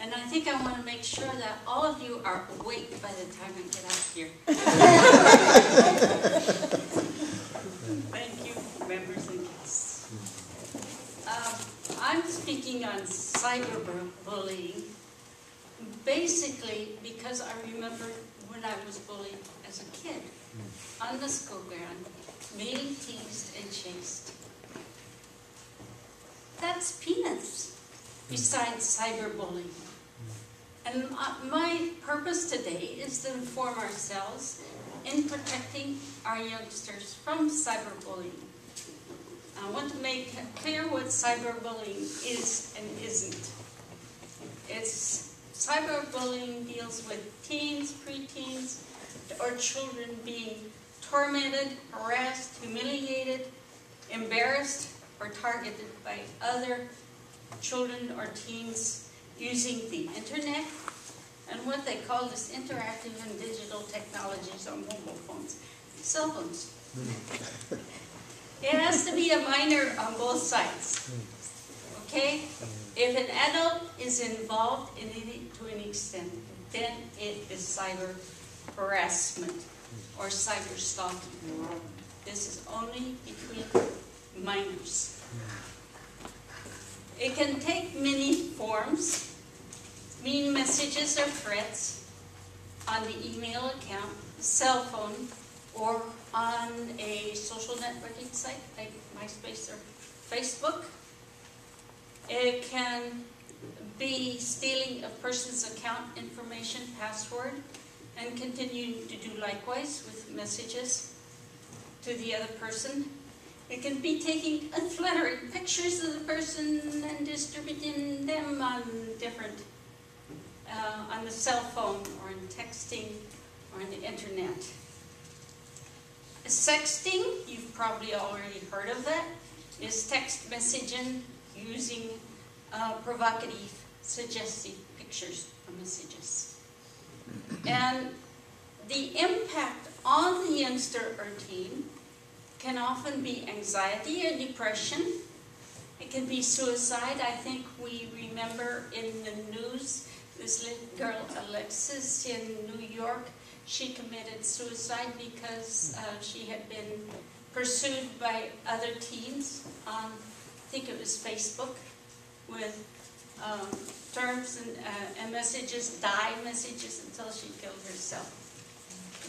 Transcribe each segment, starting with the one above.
And I think I want to make sure that all of you are awake by the time I get up here. Thank you, members and guests. I'm speaking on cyberbullying, basically because I remember when I was bullied as a kid on the school ground, being teased and chased. That's peanuts besides cyberbullying. And my purpose today is to inform ourselves in protecting our youngsters from cyberbullying. I want to make clear what cyberbullying is and isn't. Cyberbullying deals with teens, preteens, or children being tormented, harassed, humiliated, embarrassed, or targeted by other children or teens using the internet and what they call this interactive and digital technologies on mobile phones, cell phones. It has to be a minor on both sides, okay? If an adult is involved in it to an extent, then it is cyber harassment or cyber stalking. This is only between minors. It can take many forms, mean messages or threats on the email account, cell phone, or on a social networking site like MySpace or Facebook. It can be stealing a person's account information, password, and continuing to do likewise with messages to the other person. It can be taking unflattering pictures of the person and distributing them on different, on the cell phone or in texting or on the internet. Sexting, you've probably already heard of that, is text messaging using provocative, suggestive pictures or messages. And the impact on the youngster or teen can often be anxiety or depression. It can be suicide. I think we remember in the news this little girl, Alexis, in New York. She committed suicide because she had been pursued by other teens on, I think it was Facebook, with terms and messages, die messages, until she killed herself.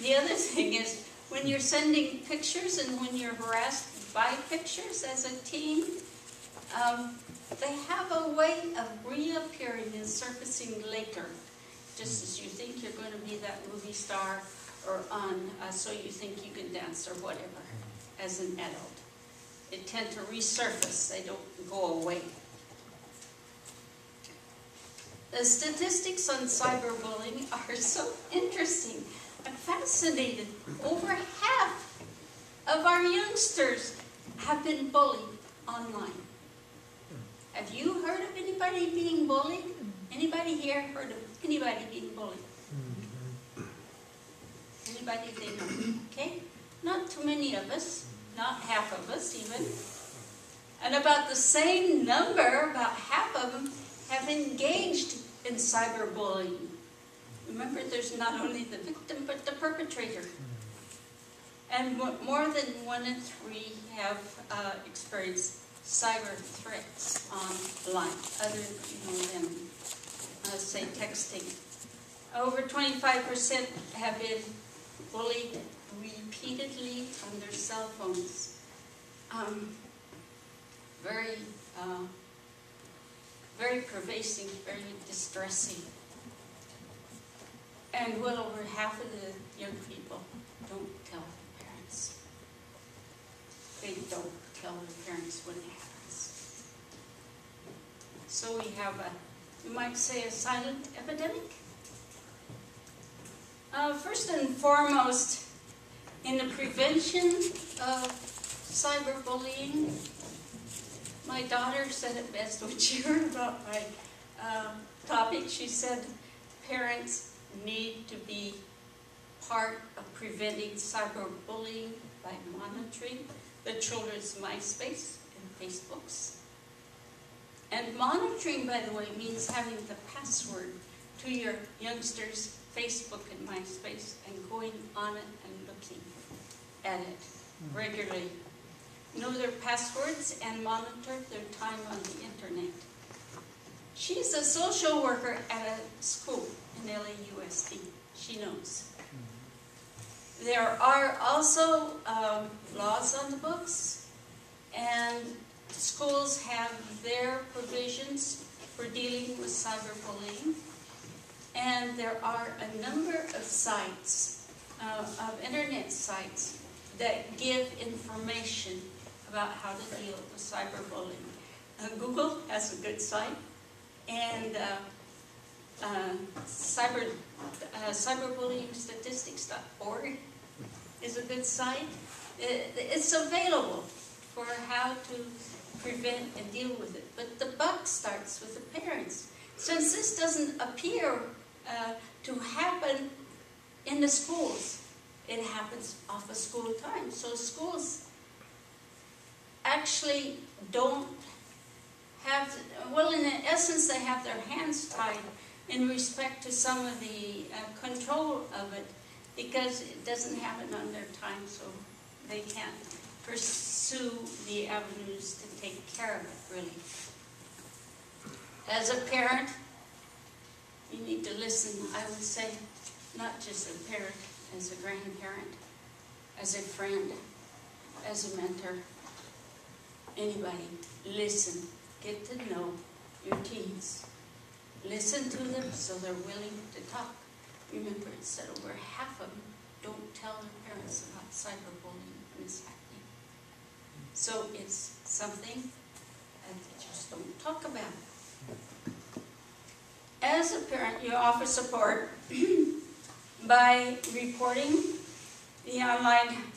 The other thing is, when you're sending pictures and when you're harassed by pictures as a teen, they have a way of reappearing and surfacing later, just as you think you're going to be that movie star or on So You Think You Can Dance or whatever as an adult. They tend to resurface, they don't go away. The statistics on cyberbullying are so interesting. I'm fascinated. Over half of our youngsters have been bullied online. Have you heard of anybody being bullied? Anybody here heard of anybody being bullied? Anybody they know? Okay? Not too many of us. Not half of us even. And about the same number, about half of them, have engaged in cyberbullying. Remember, there's not only the victim, but the perpetrator. And more than 1 in 3 have experienced cyber threats online, other than, say, texting. Over 25% have been bullied repeatedly on their cell phones. Very pervasive, very distressing. And well over half of the young people don't tell their parents. They don't tell their parents when it happens. So we have you might say, a silent epidemic. First and foremost, in the prevention of cyberbullying, my daughter said it best when she heard about my topic. She said parents need to be part of preventing cyberbullying by monitoring the children's MySpace and Facebooks. And monitoring, by the way, means having the password to your youngsters' Facebook and MySpace and going on it and looking at it regularly. Know their passwords and monitor their time on the internet. She's a social worker at a school in LAUSD. She knows. There are also laws on the books, and schools have their provisions for dealing with cyberbullying. And there are a number of sites, of internet sites, that give information about how to deal with cyberbullying. Google has a good site, and cyberbullyingstatistics.org is a good site. It's available for how to prevent and deal with it. But the buck starts with the parents. Since this doesn't appear to happen in the schools, it happens off of school time. So schools actually don't have, well, in essence, they have their hands tied in respect to some of the control of it, because it doesn't happen on their time, so they can't pursue the avenues to take care of it, really. As a parent, you need to listen, I would say, not just a parent, as a grandparent, as a friend, as a mentor, anybody. Listen, get to know your teens. Listen to them so they're willing to talk. Remember, it said over half of them don't tell their parents about cyberbullying when it's happening. So it's something that they just don't talk about. As a parent, you offer support by reporting the online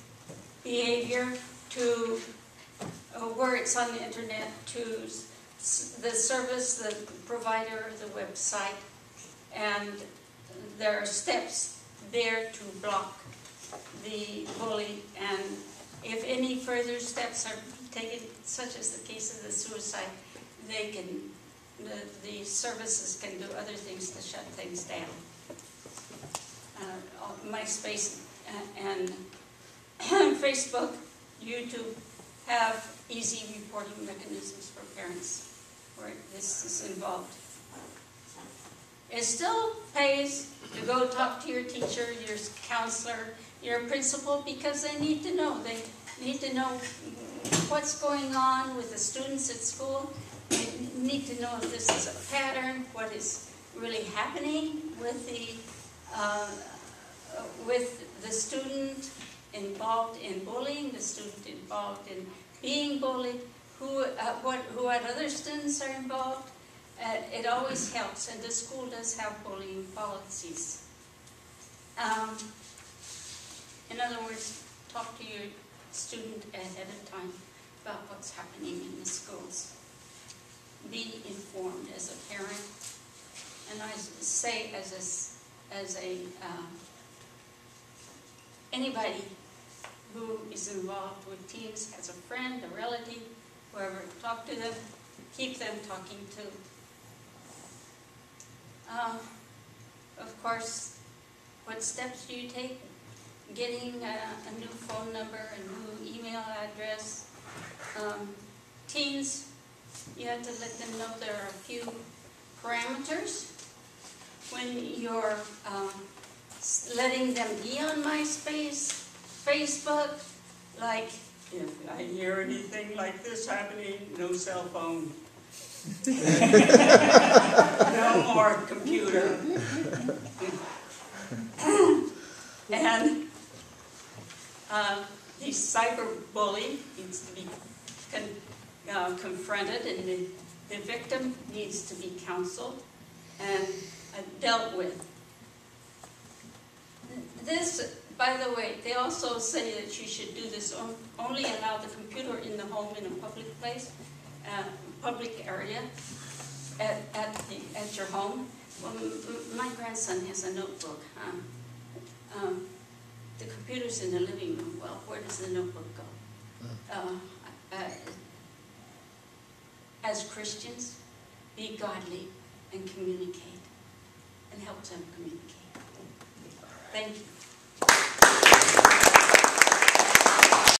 behavior to where it's on the internet, to the service, the provider, the website, and there are steps there to block the bully, and if any further steps are taken, such as the case of the suicide, they can, the services can do other things to shut things down. MySpace and Facebook, YouTube have easy reporting mechanisms for parents where this is involved. It still pays to go talk to your teacher, your counselor, your principal, because they need to know. They need to know what's going on with the students at school. They need to know if this is a pattern, what is really happening with the student involved in bullying, the student involved in being bullied, who other students are involved. It always helps, and the school does have bullying policies. In other words, talk to your student ahead of time about what's happening in the schools. Be informed as a parent, and I say anybody who is involved with teens, as a friend, a relative, whoever, talk to them, keep them talking to. Of course, what steps do you take? Getting a new phone number, a new email address. Teens, you have to let them know there are a few parameters when you're letting them be on MySpace, Facebook, like, if I hear anything like this happening, no cell phone. No more computer. And the cyberbully needs to be confronted, and the victim needs to be counseled and dealt with. This, by the way, they also say that you should do this only allow the computer in the home in a public place, public area, at your home. Well, my grandson has a notebook. The computer's in the living room. Well, where does the notebook go? As Christians, be godly, and communicate, and help them communicate. Thank you.